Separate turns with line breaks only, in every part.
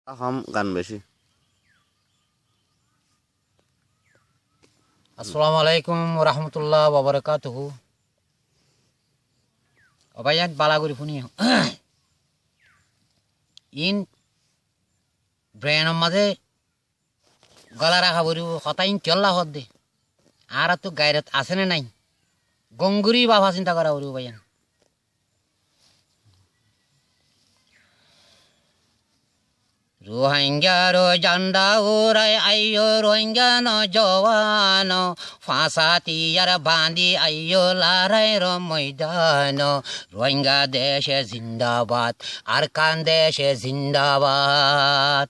কম গান বেশি।
আসসালামু আলাইকুম রহমতুল্লাহ বাবরকাতুহু। অবাইয়ান বালাগুড়ি শুনি ইন ব্রেনের মাঝে গলা রাখা বলিব হতাইন চল্লা হত দে আর তো গায়রত আছে না নাই গঙ্গুরি বাবা চিন্তা করা বলিব ভাইয়ান। রোহিঙ্গার জান্ডা ওরাই আইয়ো রোহিঙ্গা ন জওয়ান ফাঁসাতিয়ার বাঁধি আইয়ো লড়াইয়ের ময়দান। রোহিঙ্গা দেশে জিন্দাবাদ আর কান দেশে জিন্দাবাদ।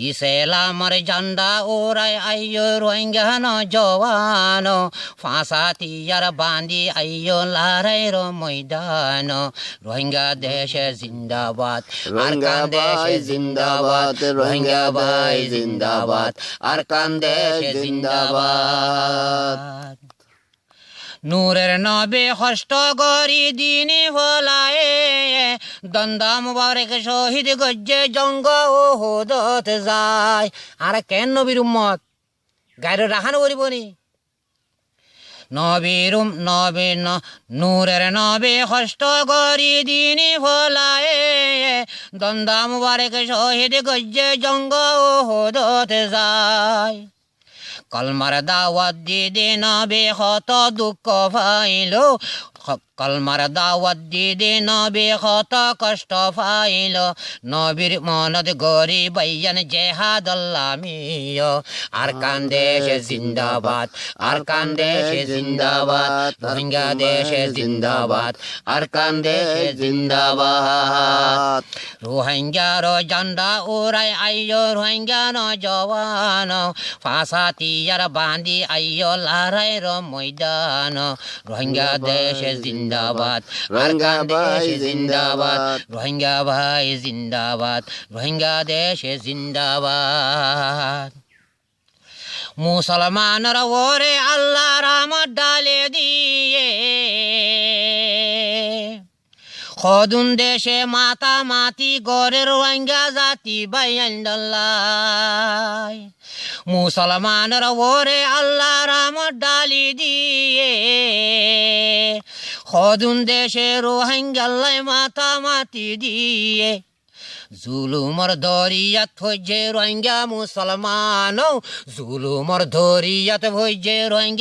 ইসলামর জান্ডা ওরাই আইয়ো রোহিঙ্গা ন জওয়ান ফাঁসাতিয়ার বাঁধি আইয়ো লড়াইয়ের ময়দান। রোহিঙ্গা দেশে জিন্দাবাদ আর কান দেশে জিন্দাবাদ। রোহিঙ্গা ভাই জিন্দাবাদ আর কান দেশে জিন্দাবাদ। নূরের নবে হষ্ট গরি দিনে ভোলায়ে দন্দা মুবারক শহীদ গজ্জে জঙ্গ ও হোদত যায়। আর কেন নবীর উম্মত গায়ের রাখানো করিবনি নবীর নবী নূরের নবে হষ্ট গরি দিনে ভোলায়ে দন্দা মুবারক শহীদ গজ্জে জঙ্গ ও হোদত যায়। কলমার দাওয়াত দিদে নবে হত দুঃখ পাইল কলমার দাওয়াত দিদে নবে হত কষ্ট পাইল। নবীর মনত গরি বাইয়ান জেহাদল্লামিয় আর কান দেশে জিন্দাবাদ আর কান দেশে জিন্দাবাদ। রোহিঙ্গা দেশে জিন্দাবাদ আর কান দেশে জিন্দাবাদ। রোহিঙ্গার জান্ডা ওরাই আইয়ো রোহিঙ্গা ন জওয়ান ফাঁসাতিয়ার বাঁধি আইয়ো লড়াইয়ের ময়দান। রোহিঙ্গা দেশে জিন্দাবাদ রোহিঙ্গা ভাই জিন্দাবাদ। রোহিঙ্গা ভাই জিন্দাবাদ রোহিঙ্গা দেশে জিন্দাবাদ। মুসলমানরা ওরে আল্লাহ রহমত ডালে দিয়ে খদুন দেশে মাতা মাতি গরের রোহিঙ্গা জাতি বাইয়াল্লাহ। মুসলমানরা ওরে আল্লাহ রহমত ডালি দিয়ে খদুন দেশে রোহিঙ্গাল্লাই মাতা মাতি দিয়ে। জুলুমর দরিয়াত ভোজে রোহিঙ্গা মুসলমান জুলুমর দরিয়াত ভোজে রোহিঙ্গা